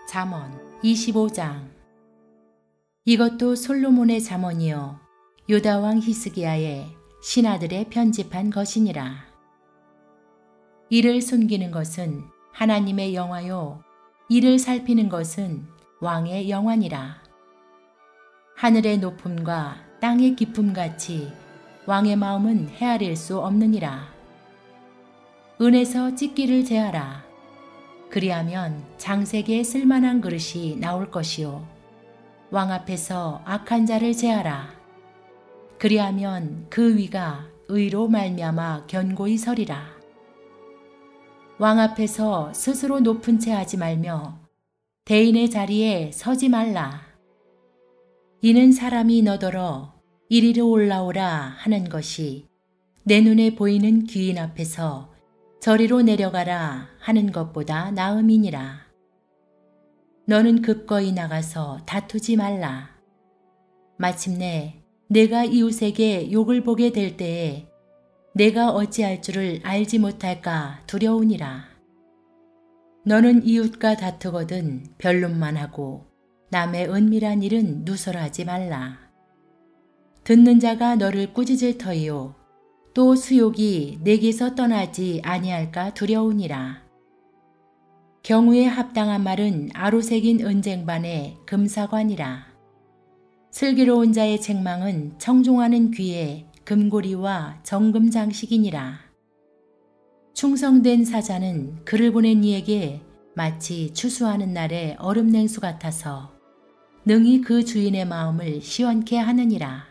잠언 25장. 이것도 솔로몬의 잠언이요 유다 왕 히스기야의 신하들의 편집한 것이니라. 이를 숨기는 것은 하나님의 영화요 이를 살피는 것은 왕의 영화니라. 하늘의 높음과 땅의 깊음같이 왕의 마음은 헤아릴 수 없느니라. 은에서 찢기를 제하라. 그리하면 장색에 쓸만한 그릇이 나올 것이요 왕 앞에서 악한 자를 제하라. 그리하면 그 위가 의로 말미암아 견고히 서리라. 왕 앞에서 스스로 높은 채 하지 말며 대인의 자리에 서지 말라. 이는 사람이 너더러 이리로 올라오라 하는 것이 내 눈에 보이는 귀인 앞에서 저리로 내려가라 하는 것보다 나음이니라. 너는 급거이 나가서 다투지 말라. 마침내 내가 이웃에게 욕을 보게 될 때에 내가 어찌할 줄을 알지 못할까 두려우니라. 너는 이웃과 다투거든 변론만 하고 남의 은밀한 일은 누설하지 말라. 듣는 자가 너를 꾸짖을 터이요 또 수욕이 내게서 떠나지 아니할까 두려우니라. 경우에 합당한 말은 아로새긴 은쟁반의 금사관이라. 슬기로운 자의 책망은 청종하는 귀에 금고리와 정금 장식이니라. 충성된 사자는 그를 보낸 이에게 마치 추수하는 날의 얼음 냉수 같아서 능히 그 주인의 마음을 시원케 하느니라.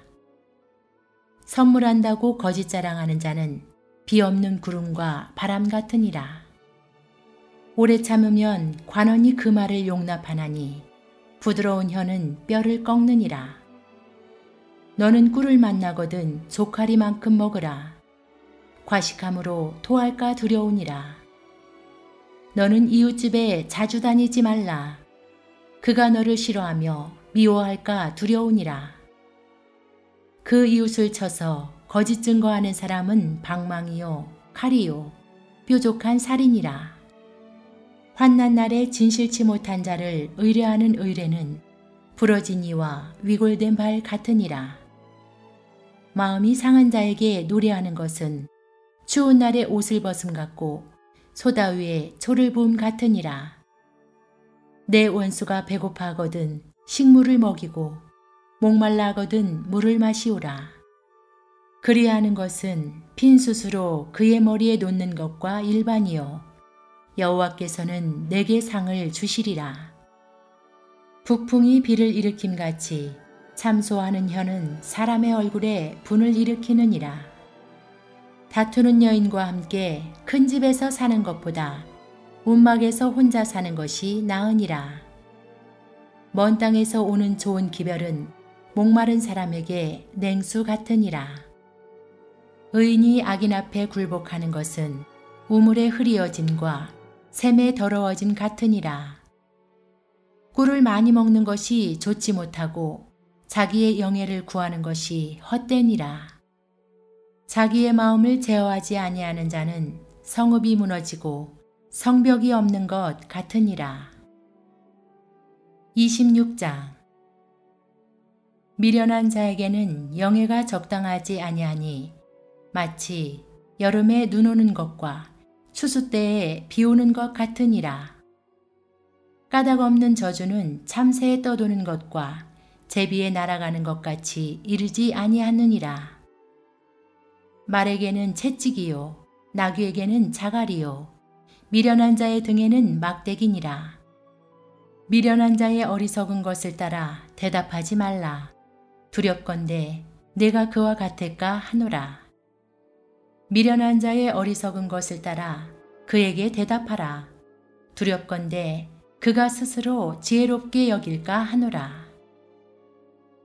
선물한다고 거짓 자랑하는 자는 비 없는 구름과 바람 같으니라. 오래 참으면 관원이 그 말을 용납하나니 부드러운 혀는 뼈를 꺾느니라. 너는 꿀을 만나거든 조카리만큼 먹으라. 과식함으로 토할까 두려우니라. 너는 이웃집에 자주 다니지 말라. 그가 너를 싫어하며 미워할까 두려우니라. 그 이웃을 쳐서 거짓 증거하는 사람은 방망이요 칼이요 뾰족한 살이니라. 환난 날에 진실치 못한 자를 의뢰하는 의뢰는 부러진 이와 위골된 발 같으니라. 마음이 상한 자에게 노래하는 것은 추운 날에 옷을 벗음 같고 소다 위에 초를 부음 같으니라. 내 원수가 배고파하거든 식물을 먹이고 목말라 하거든 물을 마시오라. 그리하는 것은 핀 숯으로 그의 머리에 놓는 것과 일반이요 여호와께서는 내게 상을 주시리라. 북풍이 비를 일으킴같이 참소하는 혀는 사람의 얼굴에 분을 일으키느니라. 다투는 여인과 함께 큰 집에서 사는 것보다 움막에서 혼자 사는 것이 나으니라. 먼 땅에서 오는 좋은 기별은 목마른 사람에게 냉수 같으니라. 의인이 악인 앞에 굴복하는 것은 우물의 흐리어짐과 샘의 더러워짐 같으니라. 꿀을 많이 먹는 것이 좋지 못하고 자기의 영예를 구하는 것이 헛되니라. 자기의 마음을 제어하지 아니하는 자는 성읍이 무너지고 성벽이 없는 것 같으니라. 26장. 미련한 자에게는 영예가 적당하지 아니하니 마치 여름에 눈 오는 것과 추수 때에 비 오는 것 같으니라. 까닭 없는 저주는 참새에 떠도는 것과 제비에 날아가는 것 같이 이르지 아니하느니라. 말에게는 채찍이요 나귀에게는 자갈이요 미련한 자의 등에는 막대기니라. 미련한 자의 어리석은 것을 따라 대답하지 말라. 두렵건대 내가 그와 같을까 하노라. 미련한 자의 어리석은 것을 따라 그에게 대답하라. 두렵건대 그가 스스로 지혜롭게 여길까 하노라.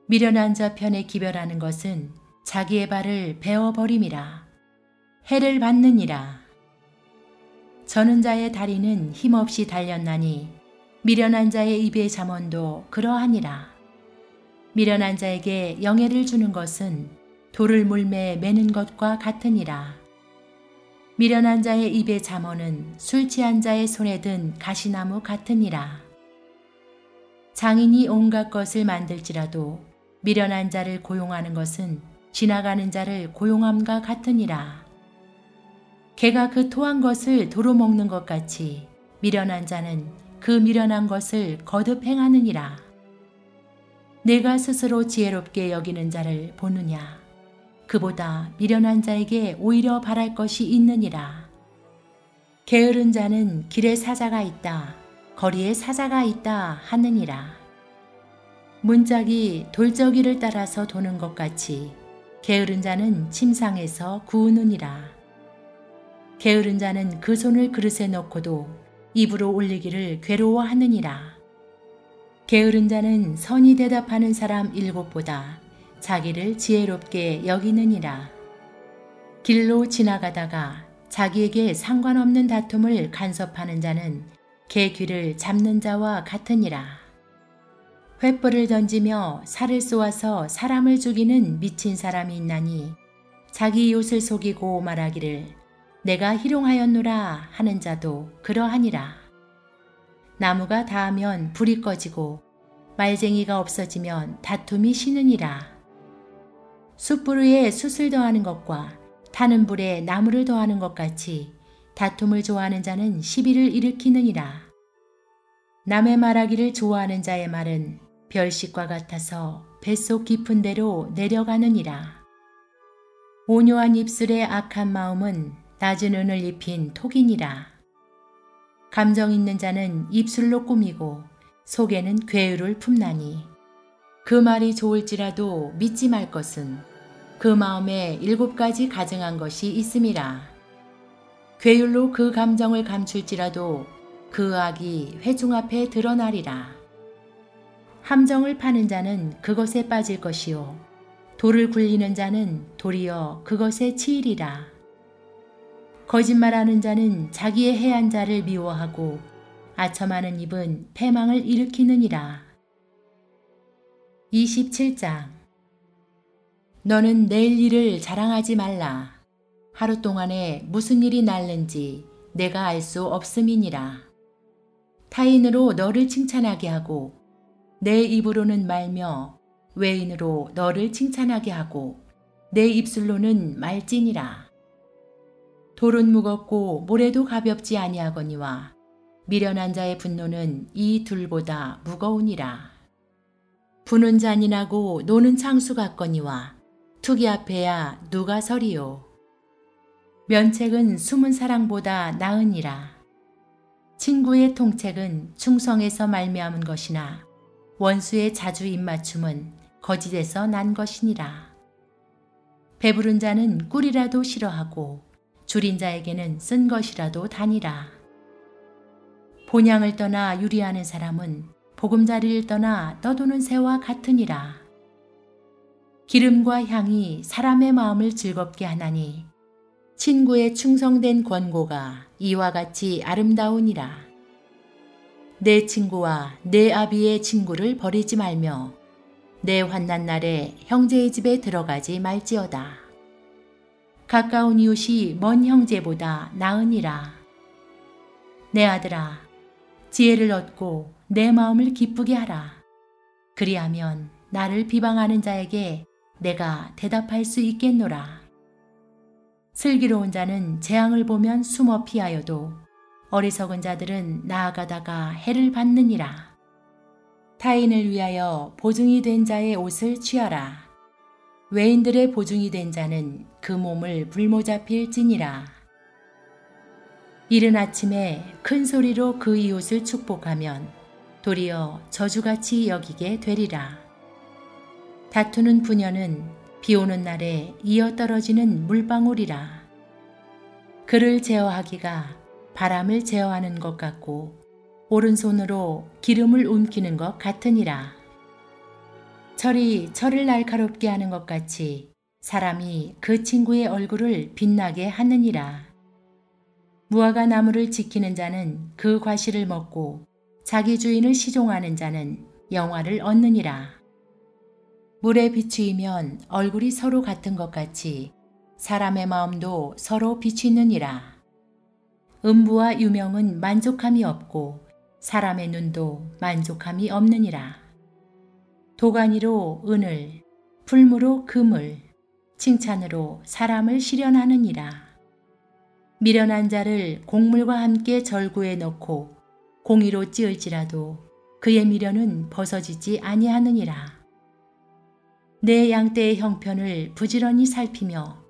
미련한 자 편에 기별하는 것은 자기의 발을 베어버림이라. 해를 받느니라. 저는 자의 다리는 힘없이 달렸나니 미련한 자의 입의 잠언도 그러하니라. 미련한 자에게 영예를 주는 것은 돌을 물매 매는 것과 같으니라. 미련한 자의 입의 잠언은 술 취한 자의 손에 든 가시나무 같으니라. 장인이 온갖 것을 만들지라도 미련한 자를 고용하는 것은 지나가는 자를 고용함과 같으니라. 개가 그 토한 것을 도로 먹는 것 같이 미련한 자는 그 미련한 것을 거듭 행하느니라. 내가 스스로 지혜롭게 여기는 자를 보느냐? 그보다 미련한 자에게 오히려 바랄 것이 있느니라. 게으른 자는 길에 사자가 있다, 거리에 사자가 있다 하느니라. 문짝이 돌저귀를 따라서 도는 것 같이 게으른 자는 침상에서 구우느니라. 게으른 자는 그 손을 그릇에 넣고도 입으로 올리기를 괴로워하느니라. 게으른 자는 선히 대답하는 사람 7보다 자기를 지혜롭게 여기느니라. 길로 지나가다가 자기에게 상관없는 다툼을 간섭하는 자는 개 귀를 잡는 자와 같으니라. 횃불을 던지며 살을 쏘아서 사람을 죽이는 미친 사람이 있나니 자기 이웃을 속이고 말하기를 내가 희롱하였노라 하는 자도 그러하니라. 나무가 닿으면 불이 꺼지고 말쟁이가 없어지면 다툼이 쉬느니라. 숯불 위에 숯을 더하는 것과 타는 불에 나무를 더하는 것 같이 다툼을 좋아하는 자는 시비를 일으키느니라. 남의 말하기를 좋아하는 자의 말은 별식과 같아서 뱃속 깊은 데로 내려가느니라. 온유한 입술의 악한 마음은 낮은 은을 입힌 톡이니라. 감정 있는 자는 입술로 꾸미고 속에는 괴유를 품나니 그 말이 좋을지라도 믿지 말 것은 그 마음에 7가지 가증한 것이 있음이라. 괴율로 그 감정을 감출지라도 그 악이 회중 앞에 드러나리라. 함정을 파는 자는 그것에 빠질 것이요 돌을 굴리는 자는 도리어 그것에 치이리라. 거짓말하는 자는 자기의 해한 자를 미워하고 아첨하는 입은 패망을 일으키느니라. 27장. 너는 내일 일을 자랑하지 말라. 하루 동안에 무슨 일이 날는지 내가 알 수 없음이니라. 타인으로 너를 칭찬하게 하고 내 입으로는 말며 외인으로 너를 칭찬하게 하고 내 입술로는 말지니라. 돌은 무겁고 모래도 가볍지 아니하거니와 미련한 자의 분노는 이 둘보다 무거우니라. 부는 잔인하고 노는 창수 같거니와 투기 앞에야 누가 서리요. 면책은 숨은 사랑보다 나으니라. 친구의 통책은 충성에서 말미암은 것이나 원수의 자주 입맞춤은 거짓에서 난 것이니라. 배부른 자는 꿀이라도 싫어하고 줄인 자에게는 쓴 것이라도 다니라. 본향을 떠나 유리하는 사람은 보금자리를 떠나 떠도는 새와 같으니라. 기름과 향이 사람의 마음을 즐겁게 하나니 친구의 충성된 권고가 이와 같이 아름다우니라. 내 친구와 내 아비의 친구를 버리지 말며 내 환난 날에 형제의 집에 들어가지 말지어다. 가까운 이웃이 먼 형제보다 나으니라. 내 아들아, 지혜를 얻고 내 마음을 기쁘게 하라. 그리하면 나를 비방하는 자에게 내가 대답할 수 있겠노라. 슬기로운 자는 재앙을 보면 숨어 피하여도 어리석은 자들은 나아가다가 해를 받느니라. 타인을 위하여 보증이 된 자의 옷을 취하라. 외인들의 보증이 된 자는 그 몸을 불모잡힐지니라. 이른 아침에 큰 소리로 그 이웃을 축복하면 도리어 저주같이 여기게 되리라. 다투는 부녀는 비 오는 날에 이어 떨어지는 물방울이라. 그를 제어하기가 바람을 제어하는 것 같고 오른손으로 기름을 움키는 것 같으니라. 철이 철을 날카롭게 하는 것 같이 사람이 그 친구의 얼굴을 빛나게 하느니라. 무화과 나무를 지키는 자는 그 과실을 먹고 자기 주인을 시종하는 자는 영화를 얻느니라. 물에 비추이면 얼굴이 서로 같은 것 같이 사람의 마음도 서로 비추느니라. 음부와 유명은 만족함이 없고 사람의 눈도 만족함이 없느니라. 도가니로 은을, 풀무로 금을, 칭찬으로 사람을 실현하느니라. 미련한 자를 곡물과 함께 절구에 넣고 공의로 찌을지라도 그의 미련은 벗어지지 아니하느니라. 내 양떼의 형편을 부지런히 살피며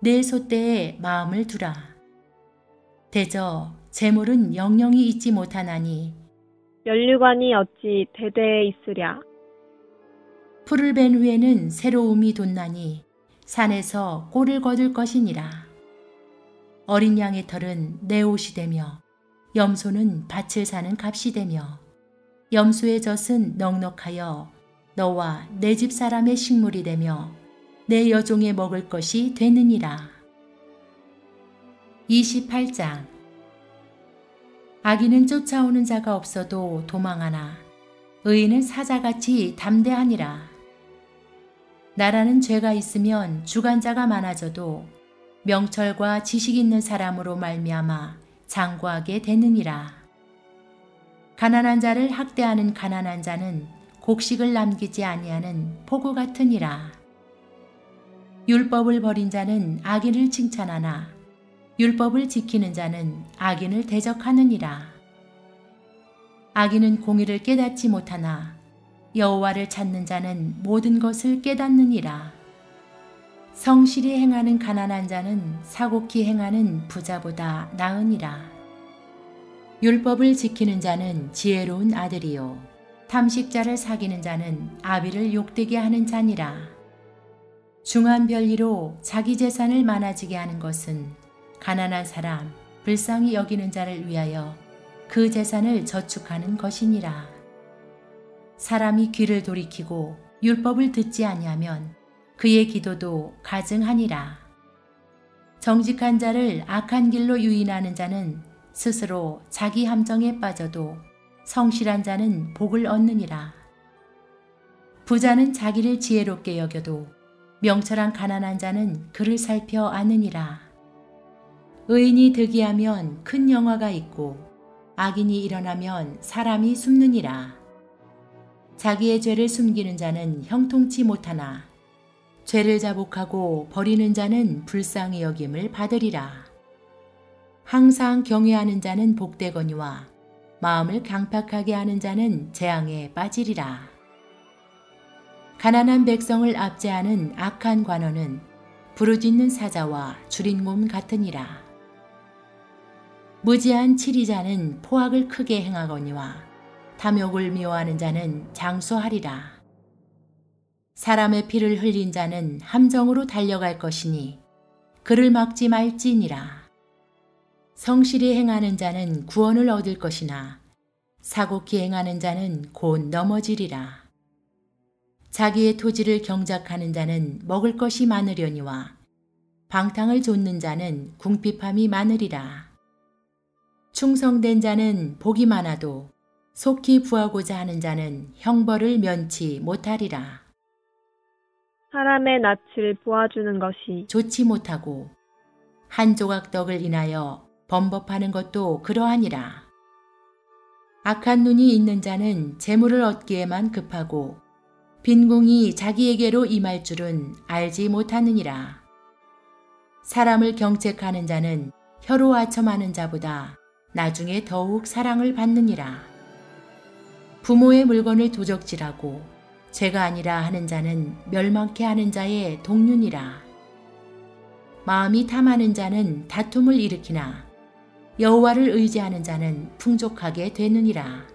내 소떼에 마음을 두라. 대저 재물은 영영이 있지 못하나니 면류관이 어찌 대대에 있으랴. 풀을 벤 후에는 새로움이 돋나니 산에서 꼴을 거둘 것이니라. 어린 양의 털은 내 옷이 되며 염소는 밭을 사는 값이 되며 염소의 젖은 넉넉하여 너와 내 집 사람의 식물이 되며 내 여종의 먹을 것이 되느니라. 28장. 악인은 쫓아오는 자가 없어도 도망하나 의인은 사자같이 담대하니라. 나라는 죄가 있으면 주관자가 많아져도 명철과 지식 있는 사람으로 말미암아 장구하게 되느니라. 가난한 자를 학대하는 가난한 자는 곡식을 남기지 아니하는 포구 같으니라. 율법을 버린 자는 악인을 칭찬하나 율법을 지키는 자는 악인을 대적하느니라. 악인은 공의를 깨닫지 못하나 여호와를 찾는 자는 모든 것을 깨닫느니라. 성실히 행하는 가난한 자는 사곡히 행하는 부자보다 나으니라. 율법을 지키는 자는 지혜로운 아들이요 탐식자를 사귀는 자는 아비를 욕되게 하는 자니라. 중한 별리로 자기 재산을 많아지게 하는 것은 가난한 사람, 불쌍히 여기는 자를 위하여 그 재산을 저축하는 것이니라. 사람이 귀를 돌이키고 율법을 듣지 아니하면 그의 기도도 가증하니라. 정직한 자를 악한 길로 유인하는 자는 스스로 자기 함정에 빠져도 성실한 자는 복을 얻느니라. 부자는 자기를 지혜롭게 여겨도 명철한 가난한 자는 그를 살펴 아느니라. 의인이 득이하면 큰 영화가 있고 악인이 일어나면 사람이 숨느니라. 자기의 죄를 숨기는 자는 형통치 못하나 죄를 자복하고 버리는 자는 불쌍히 여김을 받으리라. 항상 경외하는 자는 복되거니와 마음을 강팍하게 하는 자는 재앙에 빠지리라. 가난한 백성을 압제하는 악한 관원은 부르짖는 사자와 줄인 몸 같으니라. 무지한 치리자는 포악을 크게 행하거니와 탐욕을 미워하는 자는 장수하리라. 사람의 피를 흘린 자는 함정으로 달려갈 것이니 그를 막지 말지니라. 성실히 행하는 자는 구원을 얻을 것이나 사곡히 행하는 자는 곧 넘어지리라. 자기의 토지를 경작하는 자는 먹을 것이 많으려니와 방탕을 좇는 자는 궁핍함이 많으리라. 충성된 자는 복이 많아도 속히 구하고자 하는 자는 형벌을 면치 못하리라. 사람의 낯을 보아주는 것이 좋지 못하고 한 조각 떡을 인하여 범법하는 것도 그러하니라. 악한 눈이 있는 자는 재물을 얻기에만 급하고 빈궁이 자기에게로 임할 줄은 알지 못하느니라. 사람을 경책하는 자는 혀로 아첨하는 자보다 나중에 더욱 사랑을 받느니라. 부모의 물건을 도적질하고 죄가 아니라 하는 자는 멸망케 하는 자의 동륜이라. 마음이 탐하는 자는 다툼을 일으키나 여호와를 의지하는 자는 풍족하게 되느니라.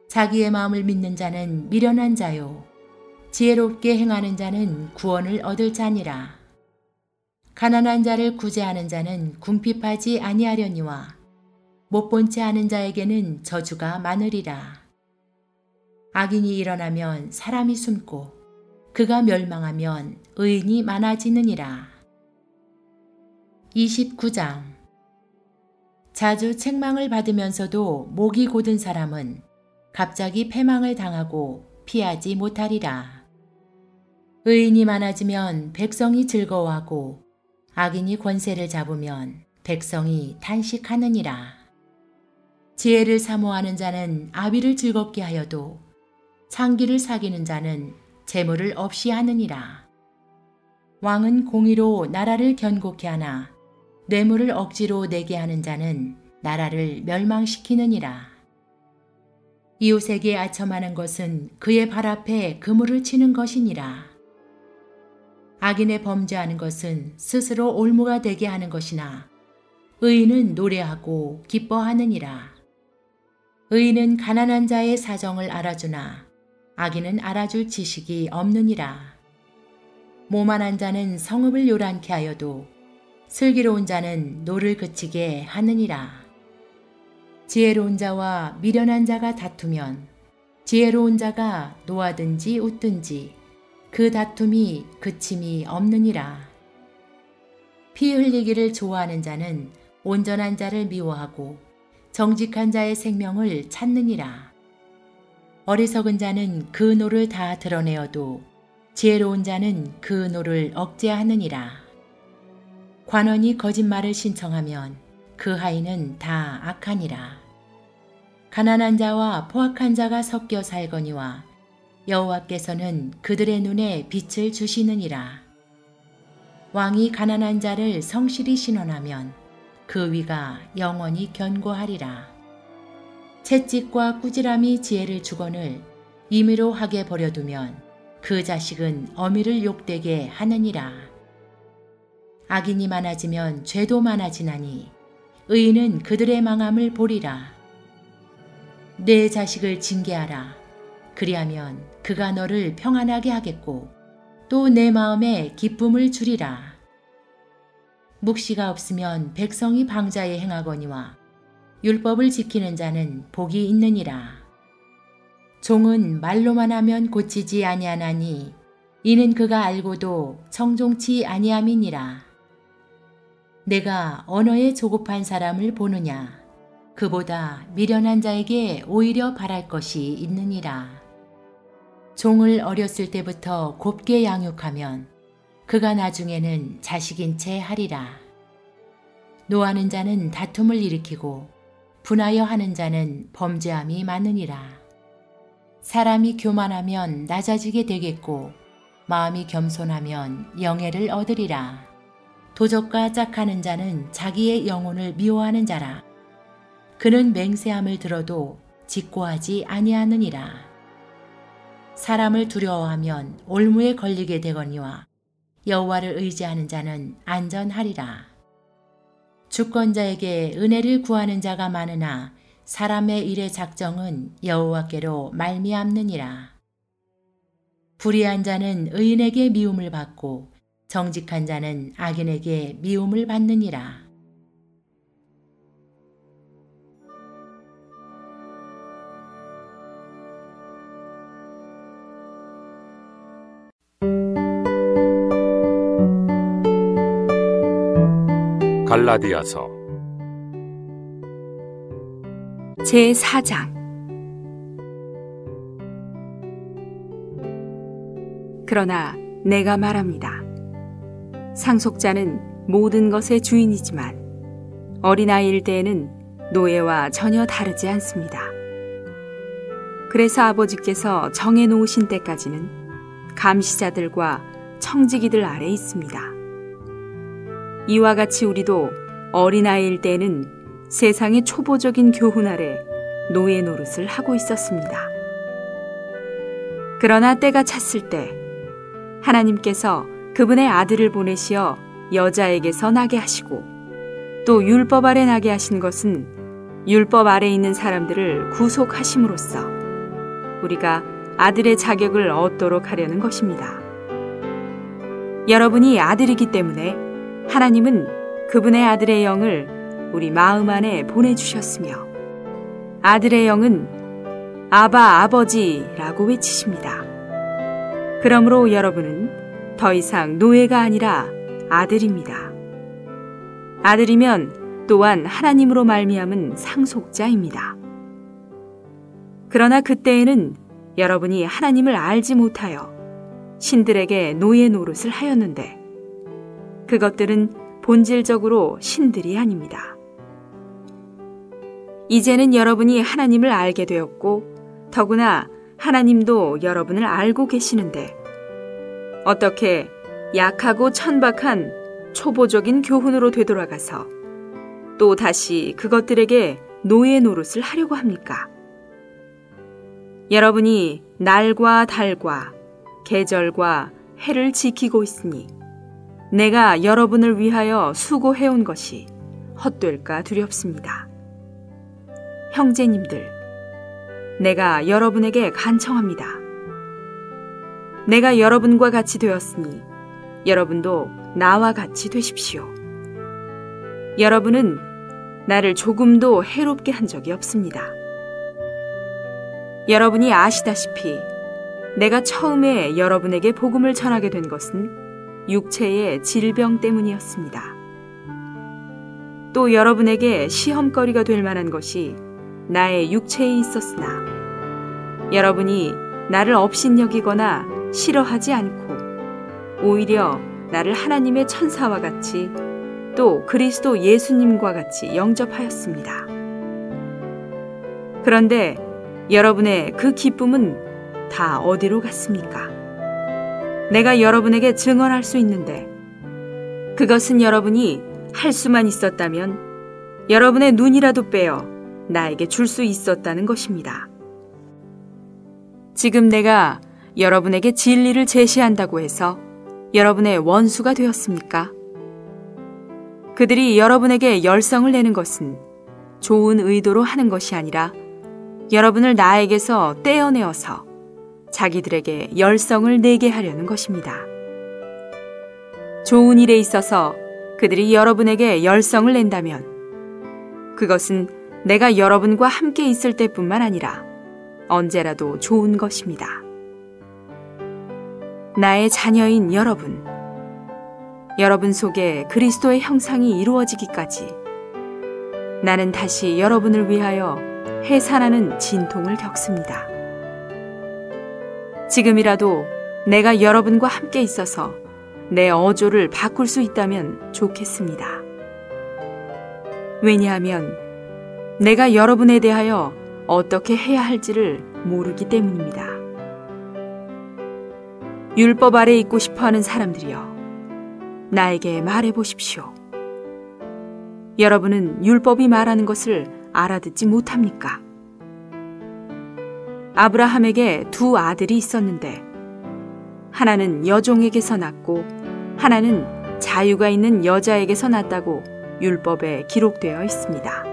자기의 마음을 믿는 자는 미련한 자요 지혜롭게 행하는 자는 구원을 얻을 자니라. 가난한 자를 구제하는 자는 궁핍하지 아니하려니와 못본 채 하는 자에게는 저주가 많으리라. 악인이 일어나면 사람이 숨고 그가 멸망하면 의인이 많아지느니라. 29장. 자주 책망을 받으면서도 목이 곧은 사람은 갑자기 패망을 당하고 피하지 못하리라. 의인이 많아지면 백성이 즐거워하고 악인이 권세를 잡으면 백성이 탄식하느니라. 지혜를 사모하는 자는 아비를 즐겁게 하여도 창기를 사귀는 자는 재물을 없이 하느니라. 왕은 공의로 나라를 견고케 하나 뇌물을 억지로 내게 하는 자는 나라를 멸망시키느니라. 이웃에게 아첨하는 것은 그의 발 앞에 그물을 치는 것이니라. 악인의 범죄하는 것은 스스로 올무가 되게 하는 것이나 의인은 노래하고 기뻐하느니라. 의인은 가난한 자의 사정을 알아주나 악인은 알아줄 지식이 없느니라. 모만한 자는 성읍을 요란케 하여도 슬기로운 자는 노를 그치게 하느니라. 지혜로운 자와 미련한 자가 다투면 지혜로운 자가 노하든지 웃든지 그 다툼이 그침이 없느니라. 피 흘리기를 좋아하는 자는 온전한 자를 미워하고 정직한 자의 생명을 찾느니라. 어리석은 자는 그 노를 다 드러내어도 지혜로운 자는 그 노를 억제하느니라. 관원이 거짓말을 신청하면 그 하인은 다 악하니라. 가난한 자와 포악한 자가 섞여 살거니와 여호와께서는 그들의 눈에 빛을 주시느니라. 왕이 가난한 자를 성실히 신원하면 그 위가 영원히 견고하리라. 채찍과 꾸지람이 지혜를 주거늘 임의로 하게 버려두면 그 자식은 어미를 욕되게 하느니라. 악인이 많아지면 죄도 많아지나니 의인은 그들의 망함을 보리라. 내 자식을 징계하라. 그리하면 그가 너를 평안하게 하겠고 또 내 마음에 기쁨을 주리라. 묵시가 없으면 백성이 방자에 행하거니와 율법을 지키는 자는 복이 있느니라. 종은 말로만 하면 고치지 아니하나니 이는 그가 알고도 청종치 아니함이니라. 내가 언어에 조급한 사람을 보느냐. 그보다 미련한 자에게 오히려 바랄 것이 있느니라. 종을 어렸을 때부터 곱게 양육하면 그가 나중에는 자식인 채 하리라. 노하는 자는 다툼을 일으키고 분하여 하는 자는 범죄함이 많으니라. 사람이 교만하면 낮아지게 되겠고 마음이 겸손하면 영예를 얻으리라. 도적과 짝하는 자는 자기의 영혼을 미워하는 자라. 그는 맹세함을 들어도 직고하지 아니하느니라. 사람을 두려워하면 올무에 걸리게 되거니와 여호와를 의지하는 자는 안전하리라. 주권자에게 은혜를 구하는 자가 많으나 사람의 일의 작정은 여호와께로 말미암느니라. 불의한 자는 의인에게 미움을 받고 정직한 자는 악인에게 미움을 받느니라. 갈라디아서 제4장. 그러나 내가 말합니다. 상속자는 모든 것의 주인이지만 어린아이일 때에는 노예와 전혀 다르지 않습니다. 그래서 아버지께서 정해놓으신 때까지는 감시자들과 청지기들 아래 있습니다. 이와 같이 우리도 어린아이일 때에는 세상의 초보적인 교훈 아래 노예 노릇을 하고 있었습니다. 그러나 때가 찼을 때 하나님께서 그분의 아들을 보내시어 여자에게서 나게 하시고 또 율법 아래 나게 하신 것은 율법 아래 있는 사람들을 구속하심으로써 우리가 아들의 자격을 얻도록 하려는 것입니다. 여러분이 아들이기 때문에 하나님은 그분의 아들의 영을 우리 마음 안에 보내주셨으며 아들의 영은 아바 아버지라고 외치십니다. 그러므로 여러분은 더 이상 노예가 아니라 아들입니다. 아들이면 또한 하나님으로 말미암은 상속자입니다. 그러나 그때에는 여러분이 하나님을 알지 못하여 신들에게 노예 노릇을 하였는데 그것들은 본질적으로 신들이 아닙니다. 이제는 여러분이 하나님을 알게 되었고 더구나 하나님도 여러분을 알고 계시는데 어떻게 약하고 천박한 초보적인 교훈으로 되돌아가서 또 다시 그것들에게 노예 노릇을 하려고 합니까? 여러분이 날과 달과 계절과 해를 지키고 있으니 내가 여러분을 위하여 수고해온 것이 헛될까 두렵습니다. 형제님들, 내가 여러분에게 간청합니다. 내가 여러분과 같이 되었으니 여러분도 나와 같이 되십시오. 여러분은 나를 조금도 해롭게 한 적이 없습니다. 여러분이 아시다시피 내가 처음에 여러분에게 복음을 전하게 된 것은 육체의 질병 때문이었습니다. 또 여러분에게 시험거리가 될 만한 것이 나의 육체에 있었으나 여러분이 나를 업신여기거나 싫어하지 않고 오히려 나를 하나님의 천사와 같이 또 그리스도 예수님과 같이 영접하였습니다. 그런데 여러분의 그 기쁨은 다 어디로 갔습니까? 내가 여러분에게 증언할 수 있는데 그것은 여러분이 할 수만 있었다면 여러분의 눈이라도 빼어 나에게 줄 수 있었다는 것입니다. 지금 내가 여러분에게 진리를 제시한다고 해서 여러분의 원수가 되었습니까? 그들이 여러분에게 열성을 내는 것은 좋은 의도로 하는 것이 아니라 여러분을 나에게서 떼어내어서 자기들에게 열성을 내게 하려는 것입니다. 좋은 일에 있어서 그들이 여러분에게 열성을 낸다면 그것은 내가 여러분과 함께 있을 때뿐만 아니라 언제라도 좋은 것입니다. 나의 자녀인 여러분, 여러분 속에 그리스도의 형상이 이루어지기까지 나는 다시 여러분을 위하여 해산하는 진통을 겪습니다. 지금이라도 내가 여러분과 함께 있어서 내 어조를 바꿀 수 있다면 좋겠습니다. 왜냐하면 내가 여러분에 대하여 어떻게 해야 할지를 모르기 때문입니다. 율법 아래 있고 싶어하는 사람들이여, 나에게 말해 보십시오. 여러분은 율법이 말하는 것을 알아듣지 못합니까? 아브라함에게 두 아들이 있었는데 하나는 여종에게서 났고 하나는 자유가 있는 여자에게서 났다고 율법에 기록되어 있습니다.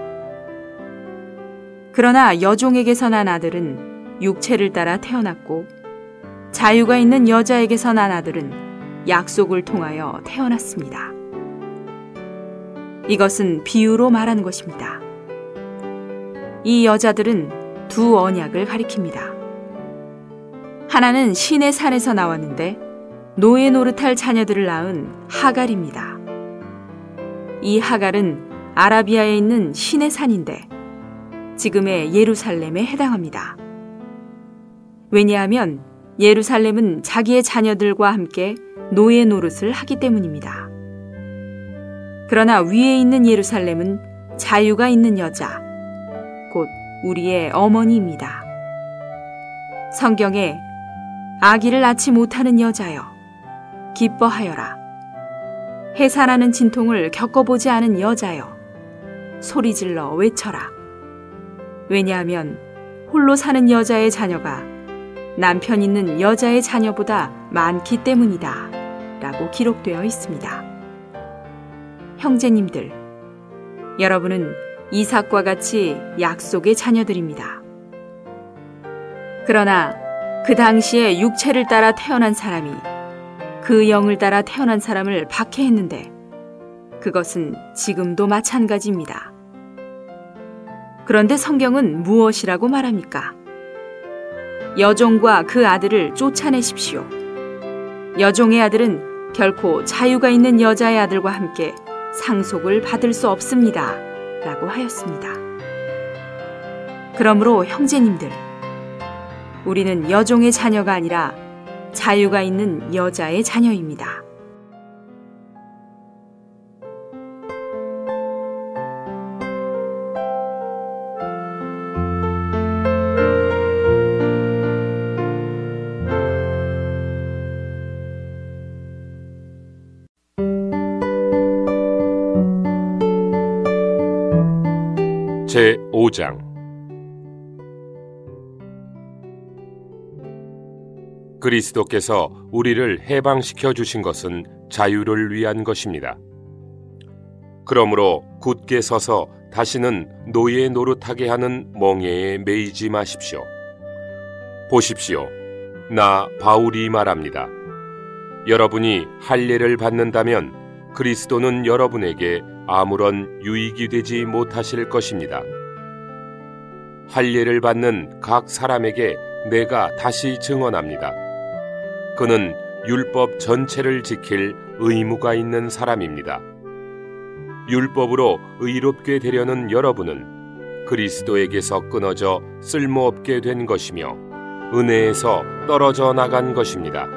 그러나 여종에게서 난 아들은 육체를 따라 태어났고 자유가 있는 여자에게서 난 아들은 약속을 통하여 태어났습니다. 이것은 비유로 말하는 것입니다. 이 여자들은 두 언약을 가리킵니다. 하나는 신의 산에서 나왔는데 노예 노릇할 자녀들을 낳은 하갈입니다. 이 하갈은 아라비아에 있는 신의 산인데 지금의 예루살렘에 해당합니다. 왜냐하면 예루살렘은 자기의 자녀들과 함께 노예 노릇을 하기 때문입니다. 그러나 위에 있는 예루살렘은 자유가 있는 여자, 곧 우리의 어머니입니다. 성경에 아기를 낳지 못하는 여자여, 기뻐하여라. 해산하는 진통을 겪어보지 않은 여자여, 소리질러 외쳐라. 왜냐하면 홀로 사는 여자의 자녀가 남편 있는 여자의 자녀보다 많기 때문이다 라고 기록되어 있습니다. 형제님들, 여러분은 이삭과 같이 약속의 자녀들입니다. 그러나 그 당시에 육체를 따라 태어난 사람이 그 영을 따라 태어난 사람을 박해했는데 그것은 지금도 마찬가지입니다. 그런데 성경은 무엇이라고 말합니까? 여종과 그 아들을 쫓아내십시오. 여종의 아들은 결코 자유가 있는 여자의 아들과 함께 상속을 받을 수 없습니다. 라고 하였습니다. 그러므로 형제님들, 우리는 여종의 자녀가 아니라 자유가 있는 여자의 자녀입니다. 제5장 그리스도께서 우리를 해방시켜 주신 것은 자유를 위한 것입니다. 그러므로 굳게 서서 다시는 노예 노릇하게 하는 멍에에 매이지 마십시오. 보십시오. 나 바울이 말합니다. 여러분이 할례를 받는다면 그리스도는 여러분에게 아무런 유익이 되지 못하실 것입니다. 할례를 받는 각 사람에게 내가 다시 증언합니다. 그는 율법 전체를 지킬 의무가 있는 사람입니다. 율법으로 의롭게 되려는 여러분은 그리스도에게서 끊어져 쓸모없게 된 것이며 은혜에서 떨어져 나간 것입니다.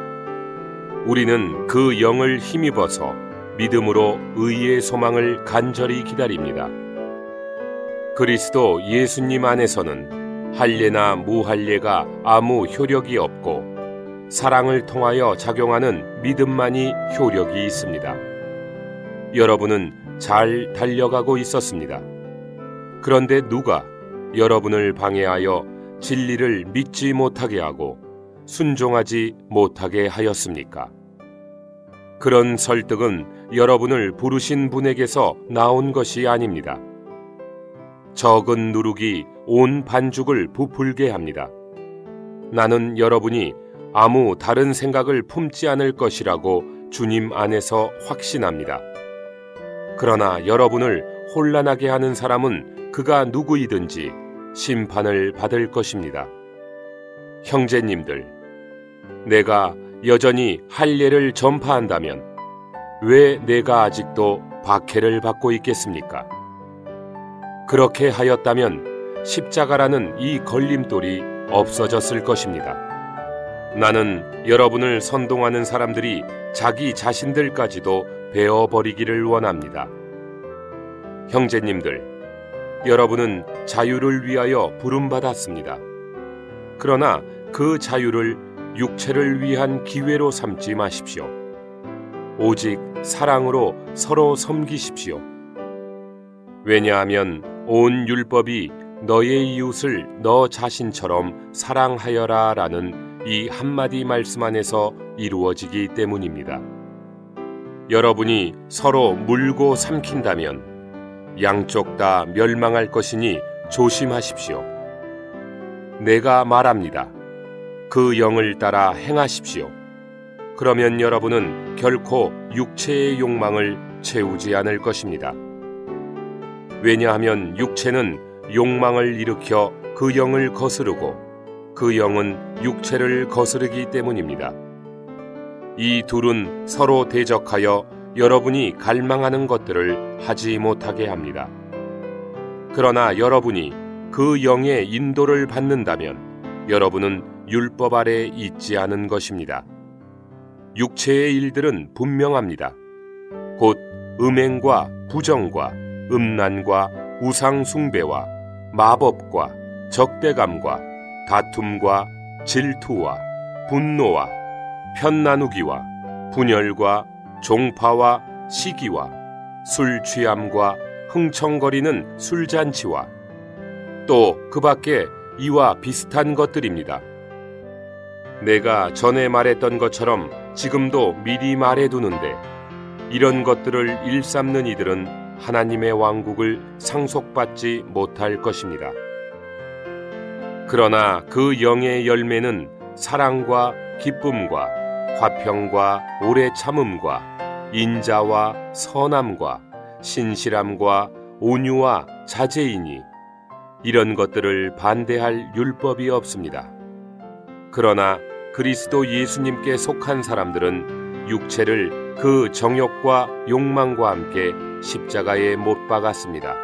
우리는 그 영을 힘입어서 믿음으로 의의 소망을 간절히 기다립니다. 그리스도 예수님 안에서는 할례나 무할례가 아무 효력이 없고 사랑을 통하여 작용하는 믿음만이 효력이 있습니다. 여러분은 잘 달려가고 있었습니다. 그런데 누가 여러분을 방해하여 진리를 믿지 못하게 하고 순종하지 못하게 하였습니까? 그런 설득은 여러분을 부르신 분에게서 나온 것이 아닙니다. 적은 누룩이 온 반죽을 부풀게 합니다. 나는 여러분이 아무 다른 생각을 품지 않을 것이라고 주님 안에서 확신합니다. 그러나 여러분을 혼란하게 하는 사람은 그가 누구이든지 심판을 받을 것입니다. 형제님들, 내가 여전히 할례를 전파한다면 왜 내가 아직도 박해를 받고 있겠습니까? 그렇게 하였다면 십자가라는 이 걸림돌이 없어졌을 것입니다. 나는 여러분을 선동하는 사람들이 자기 자신들까지도 베어버리기를 원합니다. 형제님들, 여러분은 자유를 위하여 부름받았습니다. 그러나 그 자유를 육체를 위한 기회로 삼지 마십시오. 오직 사랑으로 서로 섬기십시오. 왜냐하면 온 율법이 너의 이웃을 너 자신처럼 사랑하여라 라는 이 한마디 말씀 안에서 이루어지기 때문입니다. 여러분이 서로 물고 삼킨다면 양쪽 다 멸망할 것이니 조심하십시오. 내가 말합니다. 그 영을 따라 행하십시오. 그러면 여러분은 결코 육체의 욕망을 채우지 않을 것입니다. 왜냐하면 육체는 욕망을 일으켜 그 영을 거스르고 그 영은 육체를 거스르기 때문입니다. 이 둘은 서로 대적하여 여러분이 갈망하는 것들을 하지 못하게 합니다. 그러나 여러분이 그 영의 인도를 받는다면 여러분은 율법 아래 있지 않은 것입니다. 육체의 일들은 분명합니다. 곧 음행과 부정과 음란과 우상숭배와 마법과 적대감과 다툼과 질투와 분노와 편나누기와 분열과 종파와 시기와 술 취함과 흥청거리는 술잔치와 또 그 밖에 이와 비슷한 것들입니다. 내가 전에 말했던 것처럼 지금도 미리 말해두는데 이런 것들을 일삼는 이들은 하나님의 왕국을 상속받지 못할 것입니다. 그러나 그 영의 열매는 사랑과 기쁨과 화평과 오래 참음과 인자와 선함과 신실함과 온유와 자제이니 이런 것들을 반대할 율법이 없습니다. 그러나 그리스도 예수님께 속한 사람들은 육체를 그 정욕과 욕망과 함께 십자가에 못 박았습니다.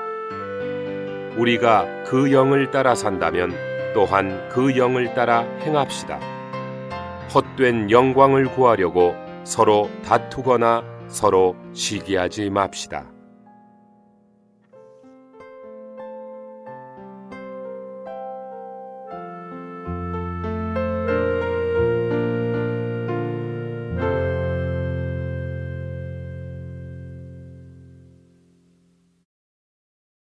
우리가 그 영을 따라 산다면 또한 그 영을 따라 행합시다. 헛된 영광을 구하려고 서로 다투거나 서로 시기하지 맙시다.